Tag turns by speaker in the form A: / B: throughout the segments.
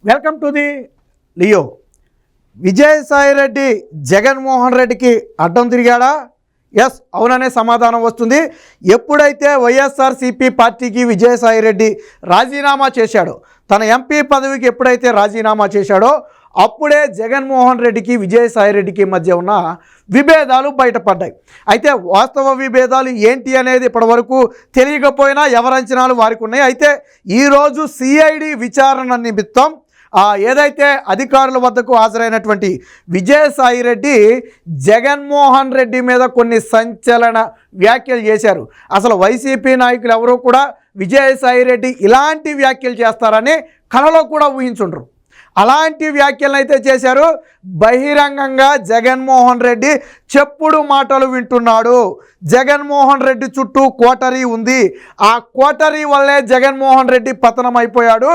A: Welcome to the Leo. Vijayasai Reddy Jaganmohan రెడ్డికి అడ్డం తిరిగాడా? Yes, అవుననే సమాధానం వస్తుంది. ఎప్పుడైతే వైఎస్ఆర్సీపీ పార్టీకి విజయసాయిరెడ్డి రాజీనామా చేశాడో, తన ఎంపీ పదవికి ఎప్పుడైతే రాజీనామా చేశాడో అప్పుడే జగన్మోహన్ రెడ్డికి విజయసాయిరెడ్డికి మధ్య ఉన్న విభేదాలు బయటపడ్డాయి. అయితే వాస్తవ విభేదాలు ఏంటి అనేది ఇప్పటివరకు తెలియకపోయినా ఎవరి అంచనాలు వారికి ఉన్నాయి. అయితే ఈరోజు సిఐడి విచారణ నిమిత్తం ఏదైతే అధికారుల వద్దకు హాజరైనటువంటి విజయసాయిరెడ్డి జగన్మోహన్ రెడ్డి మీద కొన్ని సంచలన వ్యాఖ్యలు చేశారు. అసలు వైసీపీ నాయకులు ఎవరూ కూడా విజయసాయిరెడ్డి ఇలాంటి వ్యాఖ్యలు చేస్తారని కలలో కూడా ఊహించుండ్రు. అలాంటి వ్యాఖ్యలను అయితే చేశారు. బహిరంగంగా జగన్మోహన్ రెడ్డి చెప్పుడు మాటలు వింటున్నాడు. జగన్మోహన్ రెడ్డి చుట్టూ కోటరీ ఉంది. ఆ కోటరీ వల్లే జగన్మోహన్ రెడ్డి పతనం అయిపోయాడు.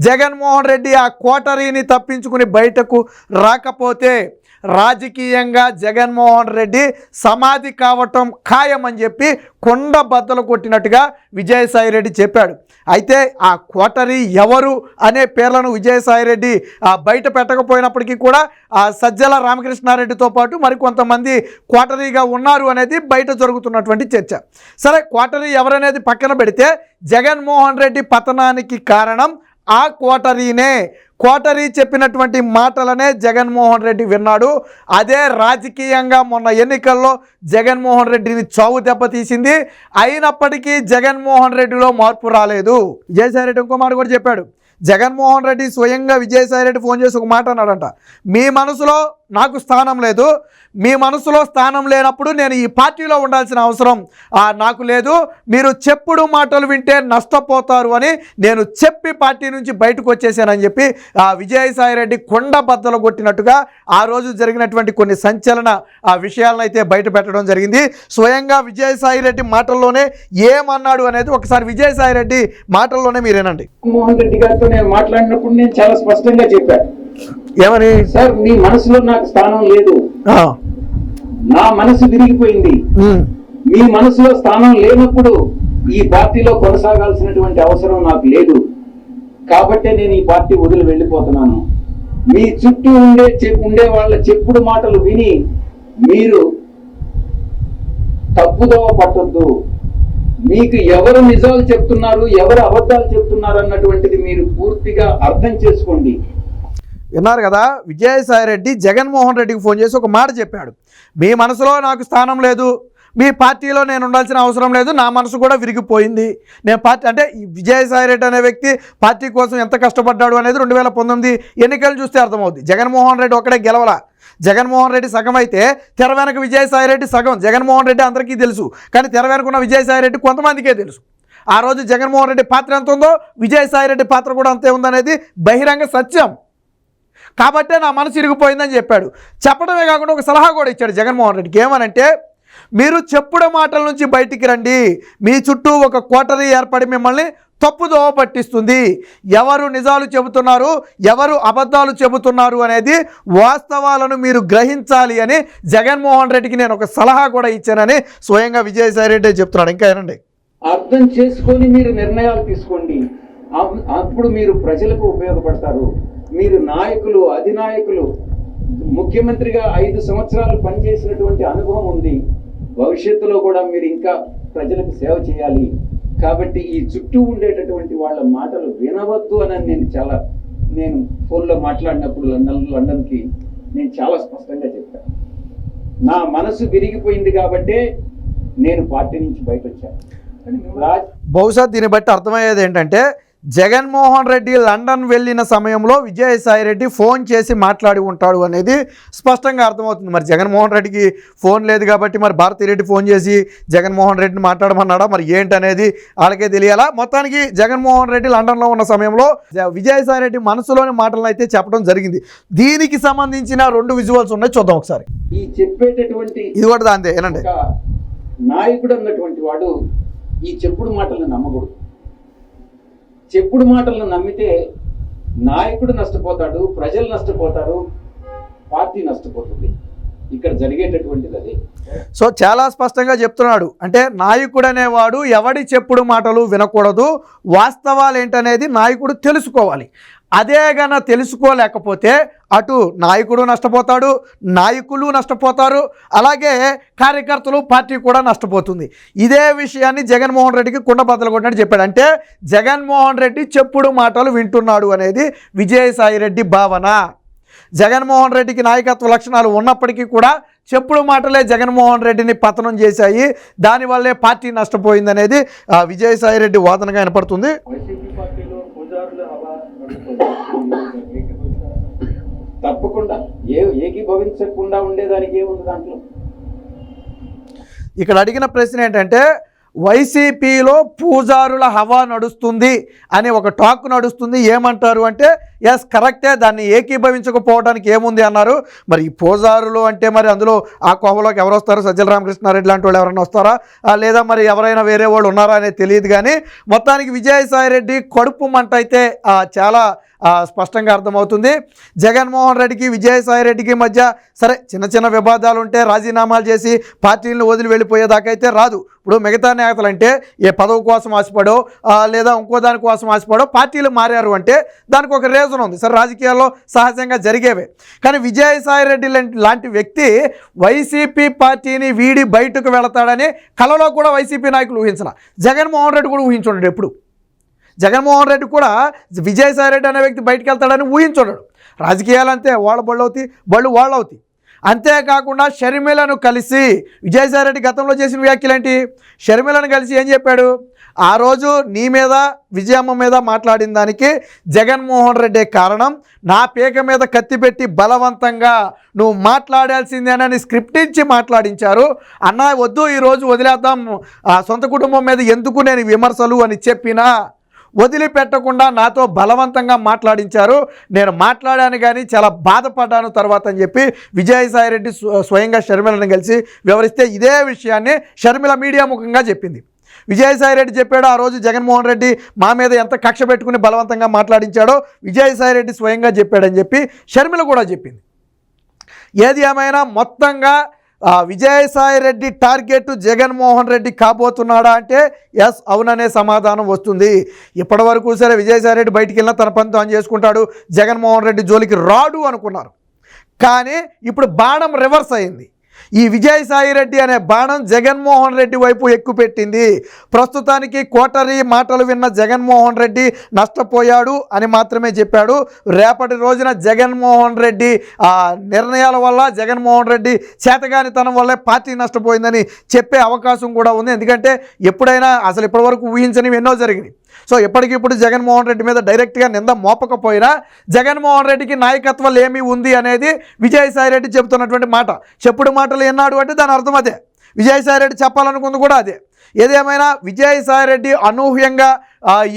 A: జగన్మోహన్ రెడ్డి ఆ కోటరీని తప్పించుకుని బయటకు రాకపోతే రాజకీయంగా జగన్మోహన్ రెడ్డి సమాధి కావటం ఖాయమని చెప్పి కొండ బద్దలు కొట్టినట్టుగా విజయసాయిరెడ్డి చెప్పాడు. అయితే ఆ కోటరీ ఎవరు అనే పేర్లను విజయసాయిరెడ్డి బయట పెట్టకపోయినప్పటికీ కూడా సజ్జల రామకృష్ణారెడ్డితో పాటు మరికొంతమంది కోటరీగా ఉన్నారు అనేది బయట జరుగుతున్నటువంటి చర్చ. సరే, కోటరీ ఎవరనేది పక్కన పెడితే జగన్మోహన్ రెడ్డి పతనానికి కారణం ఆ కోటరీనే. కోటరీ చెప్పినటువంటి మాటలనే జగన్మోహన్ రెడ్డి విన్నాడు. అదే రాజకీయంగా మొన్న ఎన్నికల్లో జగన్మోహన్ రెడ్డిని చావు దెబ్బతీసింది. అయినప్పటికీ జగన్మోహన్ రెడ్డిలో మార్పు రాలేదు. విజయసాయిరెడ్డి ఇంకో మాట కూడా చెప్పాడు. జగన్మోహన్ రెడ్డి స్వయంగా విజయసాయిరెడ్డి ఫోన్ చేసి ఒక మాట అన్నాడంట, మీ మనసులో నాకు స్థానం లేదు, మీ మనసులో స్థానం లేనప్పుడు నేను ఈ పార్టీలో ఉండాల్సిన అవసరం నాకు లేదు, మీరు చెప్పుడు మాటలు వింటే నష్టపోతారు అని నేను చెప్పి పార్టీ నుంచి బయటకు వచ్చేసానని చెప్పి విజయసాయిరెడ్డి కొండ బద్దలు కొట్టినట్టుగా ఆ రోజు జరిగినటువంటి కొన్ని సంచలన విషయాలను అయితే బయట పెట్టడం జరిగింది. స్వయంగా విజయసాయిరెడ్డి మాటల్లోనే ఏమన్నాడు అనేది ఒకసారి విజయసాయిరెడ్డి మాటల్లోనే మీరేనండి.
B: మోహన్ రెడ్డి గారితో నేను మాట్లాడినప్పుడు నేను చాలా స్పష్టంగా చెప్పాను.
A: ఏమని?
B: సార్, మీ మనసులో నాకు స్థానం లేదు, నా మనసు విరిగిపోయింది. మీ మనసులో స్థానం లేనప్పుడు ఈ పార్టీలో కొనసాగాల్సినటువంటి అవసరం నాకు లేదు. కాబట్టే నేను ఈ పార్టీ వదిలి వెళ్ళిపోతున్నాను. మీ చుట్టూ ఉండే వాళ్ళ చెప్పుడు మాటలు విని మీరు తప్పుదోవ పట్టొద్దు. మీకు ఎవరు నిజాలు చెప్తున్నారు, ఎవరు అబద్ధాలు చెప్తున్నారు అన్నటువంటిది మీరు పూర్తిగా అర్థం చేసుకోండి.
A: విన్నారు కదా, విజయసాయిరెడ్డి జగన్మోహన్ రెడ్డికి ఫోన్ చేసి ఒక మాట చెప్పాడు. మీ మనసులో నాకు స్థానం లేదు, మీ పార్టీలో నేను ఉండాల్సిన అవసరం లేదు, నా మనసు కూడా విరిగిపోయింది. నేను పార్టీ అంటే విజయసాయిరెడ్డి అనే వ్యక్తి పార్టీ కోసం ఎంత కష్టపడ్డాడు అనేది 2019 ఎన్నికలు చూస్తే అర్థమవుతుంది. జగన్మోహన్ రెడ్డి ఒక్కడే గెలవలా. జగన్మోహన్ రెడ్డి సగం అయితే తెర వెనక విజయసాయిరెడ్డి సగం. జగన్మోహన్ రెడ్డి అందరికీ తెలుసు, కానీ తెర వెనక ఉన్న విజయసాయిరెడ్డి కొంతమందికే తెలుసు. ఆ రోజు జగన్మోహన్ రెడ్డి పాత్ర ఎంత ఉందో విజయసాయిరెడ్డి పాత్ర కూడా అంతే ఉందనేది బహిరంగ సత్యం. కాబట్టే నా మనసు ఇరిగిపోయిందని చెప్పాడు. చెప్పడమే కాకుండా ఒక సలహా కూడా ఇచ్చాడు జగన్మోహన్ రెడ్డికి. ఏమనంటే, మీరు చెప్పుడు మాటల నుంచి బయటికి రండి, మీ చుట్టూ ఒక కోటరీ ఏర్పడి మిమ్మల్ని తప్పుదోవ పట్టిస్తుంది. ఎవరు నిజాలు చెబుతున్నారు, ఎవరు అబద్ధాలు చెబుతున్నారు అనేది వాస్తవాలను మీరు గ్రహించాలి అని జగన్మోహన్ రెడ్డికి నేను ఒక సలహా కూడా ఇచ్చానని స్వయంగా విజయసాయిరెడ్డి చెప్తున్నాడు. ఇంకా ఏనండి,
B: అర్థం చేసుకొని మీరు నిర్ణయాలు తీసుకోండి. అప్పుడు మీరు ప్రజలకు ఉపయోగపడతారు. మీరు నాయకులు, అధినాయకులు, ముఖ్యమంత్రిగా 5 సంవత్సరాలు పనిచేసినటువంటి అనుభవం ఉంది. భవిష్యత్తులో కూడా మీరు ఇంకా ప్రజలకు సేవ చేయాలి. కాబట్టి ఈ చుట్టూ ఉండేటటువంటి వాళ్ళ మాటలు వినవద్దు అని నేను ఫోన్లో మాట్లాడినప్పుడు లండన్కి నేను చాలా స్పష్టంగా చెప్పాను. నా మనసు విరిగిపోయింది కాబట్టే నేను పార్టీ నుంచి బయట వచ్చాను.
A: బహుశా దీన్ని బట్టి అర్థమయ్యేది ఏంటంటే, జగన్మోహన్ రెడ్డి లండన్ వెళ్ళిన సమయంలో విజయసాయిరెడ్డి ఫోన్ చేసి మాట్లాడి ఉంటాడు అనేది స్పష్టంగా అర్థమవుతుంది. మరి జగన్మోహన్ రెడ్డికి ఫోన్ లేదు కాబట్టి మరి భారతిరెడ్డి ఫోన్ చేసి జగన్మోహన్ రెడ్డిని మాట్లాడమన్నాడా, మరి ఏంటనేది వాళ్ళకే తెలియాలా. మొత్తానికి జగన్మోహన్ రెడ్డి లండన్లో ఉన్న సమయంలో విజయసాయిరెడ్డి మనసులోని మాటలను అయితే చెప్పడం జరిగింది. దీనికి సంబంధించిన 2 విజువల్స్ ఉన్నాయి, చూద్దాం ఒకసారి.
B: ఈ చెప్పేటటువంటి
A: ఇది కూడా దాందే ఏనండి.
B: నాయకుడు అన్నటువంటి వాడు ఈ చెప్పుడు మాటలను నమ్మకూడదు. చెప్పుడు మాటలను నమ్మితే నాయకుడు నష్టపోతాడు, ప్రజలు నష్టపోతారు, పార్టీ నష్టపోతుంది. ఇక్కడ జరిగేటటువంటిది అదే.
A: సో చాలా స్పష్టంగా చెప్తున్నాడు. అంటే నాయకుడు అనేవాడు ఎవడి చెప్పుడు మాటలు వినకూడదు, వాస్తవాలు ఏంటనేది నాయకుడు తెలుసుకోవాలి. అదే గన తెలుసుకోలేకపోతే అటు నాయకుడు నష్టపోతాడు, నాయకులు నష్టపోతారు, అలాగే కార్యకర్తలు, పార్టీ కూడా నష్టపోతుంది. ఇదే విషయాన్ని జగన్మోహన్ రెడ్డికి కుండబద్దలు కొట్టినట్టు చెప్పాడు. అంటే జగన్మోహన్ రెడ్డి చెప్పుడు మాటలు వింటున్నాడు అనేది విజయసాయిరెడ్డి భావన. జగన్మోహన్ రెడ్డికి నాయకత్వ లక్షణాలు ఉన్నప్పటికీ కూడా చెప్పుడు మాటలే జగన్మోహన్ రెడ్డిని పతనం చేశాయి, దానివల్లే పార్టీ నష్టపోయిందనేది విజయసాయిరెడ్డి వాదనగా వినపడుతుంది.
B: తప్పకుండా ఏకీభవించకుండా ఉండేదానికి ఏముంది దాంట్లో.
A: ఇక్కడ అడిగిన ప్రశ్న ఏంటంటే వైసీపీలో పూజారుల హవా నడుస్తుంది అని ఒక టాక్ నడుస్తుంది, ఏమంటారు అంటే ఎస్ కరెక్టే, దాన్ని ఏకీభవించకపోవడానికి ఏముంది అన్నారు. మరి ఈ పూజారులు అంటే మరి అందులో ఆ కోవలోకి ఎవరు వస్తారు? సజ్జల రామకృష్ణారెడ్డి లాంటి వాళ్ళు ఎవరైనా వస్తారా, లేదా మరి ఎవరైనా వేరే వాళ్ళు ఉన్నారా అనేది తెలియదు. కానీ మొత్తానికి విజయసాయిరెడ్డి కడుపు మంట అయితే చాలా స్పష్టంగా అర్థమవుతుంది. జగన్మోహన్ రెడ్డికి విజయసాయిరెడ్డికి మధ్య సరే చిన్న చిన్న వివాదాలు ఉంటే రాజీనామాలు చేసి పార్టీలను వదిలి వెళ్ళిపోయేదాకైతే రాదు. ఇప్పుడు మిగతా నేతలు అంటే ఏ పదవి కోసం ఆశపడో లేదా ఇంకో దాని కోసం ఆశపడో పార్టీలు మారారు అంటే దానికి ఒక రీజన్ ఉంది. సరే రాజకీయాల్లో సహజంగా జరిగేవే. కానీ విజయసాయిరెడ్డి లాంటి వ్యక్తి వైసీపీ పార్టీని వీడి బయటకు వెళతాడని కలలో కూడా వైసీపీ నాయకులు ఊహించాల. జగన్మోహన్ రెడ్డి కూడా ఊహించుంటాడు. ఎప్పుడు జగన్మోహన్ రెడ్డి కూడా విజయసాయిరెడ్డి అనే వ్యక్తి బయటకు వెళ్తాడని ఊహించున్నాడు. రాజకీయాలు అంతే, వాళ్ళ బళ్ళు అవుతాయి, బళ్ళు వాళ్ళు అవుతాయి. అంతేకాకుండా షర్మిలను కలిసి విజయసాయిరెడ్డి గతంలో చేసిన వ్యాఖ్యలు ఏంటి? షర్మిలను కలిసి ఏం చెప్పాడు? ఆ రోజు నీ మీద విజయమ్మ మీద మాట్లాడిన దానికి జగన్మోహన్ రెడ్డే కారణం, నా పీక మీద కత్తి పెట్టి బలవంతంగా నువ్వు మాట్లాడాల్సిందేనని స్క్రిప్ట్ ఇచ్చి మాట్లాడించారు. అన్నా వద్దు ఈరోజు వదిలేద్దాం, సొంత కుటుంబం మీద ఎందుకు నేను విమర్శలు అని చెప్పినా వదిలిపెట్టకుండా నాతో బలవంతంగా మాట్లాడించారు. నేను మాట్లాడాను కానీ చాలా బాధపడ్డాను తర్వాత అని చెప్పి విజయసాయిరెడ్డి స్వయంగా షర్మిలను కలిసి వివరిస్తే ఇదే విషయాన్ని షర్మిల మీడియా ముఖంగా చెప్పింది. విజయసాయిరెడ్డి చెప్పాడు ఆ రోజు జగన్మోహన్ రెడ్డి మా మీద ఎంత కక్ష పెట్టుకుని బలవంతంగా మాట్లాడించాడో విజయసాయిరెడ్డి స్వయంగా చెప్పాడని చెప్పి షర్మిల కూడా చెప్పింది. ఏది ఏమైనా మొత్తంగా విజయసాయిరెడ్డి టార్గెట్ జగన్మోహన్ రెడ్డి కాబోతున్నాడా అంటే ఎస్ అవుననే సమాధానం వస్తుంది. ఇప్పటి వరకు సరే విజయసాయిరెడ్డి బయటికి వెళ్ళినా తన పని తాను చేసుకుంటాడు, జగన్మోహన్ రెడ్డి జోలికి రాడు అనుకున్నారు. కానీ ఇప్పుడు బాణం రివర్స్ అయింది. ఈ విజయసాయిరెడ్డి అనే బాణం జగన్మోహన్ రెడ్డి వైపు ఎక్కుపెట్టింది. ప్రస్తుతానికి కోటరీ మాటలు విన్న జగన్మోహన్ రెడ్డి నష్టపోయాడు అని మాత్రమే చెప్పాడు. రేపటి రోజున జగన్మోహన్ రెడ్డి నిర్ణయాల వల్ల, జగన్మోహన్ రెడ్డి చేతగానితనం వల్లే పార్టీ నష్టపోయిందని చెప్పే అవకాశం కూడా ఉంది. ఎందుకంటే ఎప్పుడైనా అసలు ఇప్పటివరకు ఊహించనివి ఎన్నో జరిగినాయి. సో ఎప్పటికిప్పుడు జగన్మోహన్ రెడ్డి మీద డైరెక్ట్గా నింద మోపకపోయినా జగన్మోహన్ రెడ్డికి నాయకత్వం ఏమి ఉంది అనేది విజయసాయిరెడ్డి చెబుతున్నటువంటి మాట. చెప్పుడు మాటలు ఎన్నాడు అంటే దాని అర్థం అదే. విజయసాయిరెడ్డి చెప్పాలనుకుంది కూడా అదే. ఏదేమైనా విజయసాయిరెడ్డి అనూహ్యంగా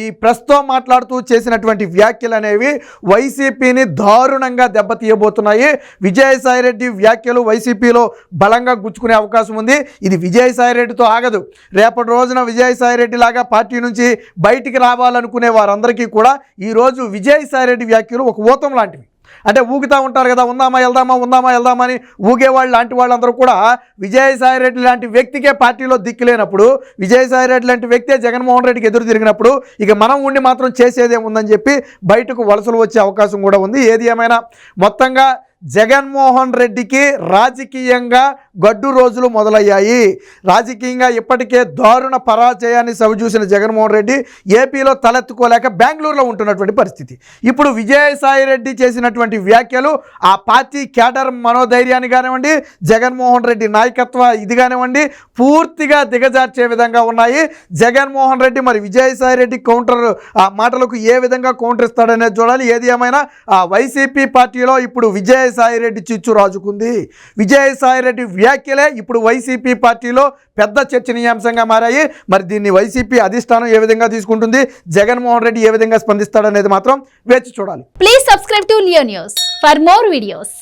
A: ఈ ప్రెస్తో మాట్లాడుతూ చేసినటువంటి వ్యాఖ్యలు అనేవి వైసీపీని దారుణంగా దెబ్బతీయబోతున్నాయి. విజయసాయిరెడ్డి వ్యాఖ్యలు వైసీపీలో బలంగా గుచ్చుకునే అవకాశం ఉంది. ఇది విజయసాయిరెడ్డితో ఆగదు. రేపటి రోజున విజయసాయిరెడ్డి లాగా పార్టీ నుంచి బయటికి రావాలనుకునే వారందరికీ కూడా ఈరోజు విజయసాయిరెడ్డి వ్యాఖ్యలు ఒక ఊతం లాంటివి. అంటే ఊగుతూ ఉంటారు కదా, ఉందామా వెళ్దామా అని ఊగేవాళ్ళు లాంటి వాళ్ళందరూ కూడా విజయసాయిరెడ్డి లాంటి వ్యక్తికే పార్టీలో దిక్కులేనప్పుడు, విజయసాయిరెడ్డి లాంటి వ్యక్తే జగన్మోహన్ రెడ్డికి ఎదురు తిరిగినప్పుడు ఇక మనం ఉండి మాత్రం చేసేదేముందని చెప్పి బయటకు వలసలు వచ్చే అవకాశం కూడా ఉంది. ఏది ఏమైనా మొత్తంగా జగన్మోహన్ రెడ్డికి రాజకీయంగా గడ్డు రోజులు మొదలయ్యాయి. రాజకీయంగా ఇప్పటికే దారుణ పరాజయాన్ని సవిచూసిన జగన్మోహన్ రెడ్డి ఏపీలో తలెత్తుకోలేక బెంగళూరులో ఉంటున్నటువంటి పరిస్థితి. ఇప్పుడు విజయసాయిరెడ్డి చేసినటువంటి వ్యాఖ్యలు ఆ పార్టీ క్యాడర్ మనోధైర్యాన్ని కానివ్వండి, జగన్మోహన్ రెడ్డి నాయకత్వ ఇది కానివ్వండి పూర్తిగా దిగజార్చే విధంగా ఉన్నాయి. జగన్మోహన్ రెడ్డి మరి విజయసాయిరెడ్డి కౌంటర్ ఆ మాటలకు ఏ విధంగా కౌంటర్ ఇస్తాడనేది చూడాలి. ఏది ఏమైనా వైసీపీ పార్టీలో ఇప్పుడు విజయసాయిరెడ్డి చిచ్చు రాజుకుంది. విజయసాయిరెడ్డి వ్యాఖ్యలే ఇప్పుడు వైసీపీ పార్టీలో పెద్ద చర్చనీయాంశంగా మారాయి. మరి దీన్ని వైసీపీ అధిష్టానం ఏ విధంగా తీసుకుంటుంది, జగన్మోహన్ రెడ్డి ఏ విధంగా స్పందిస్తాడనేది మాత్రం వేచి చూడాలి.
C: Please subscribe to Leo news for more videos.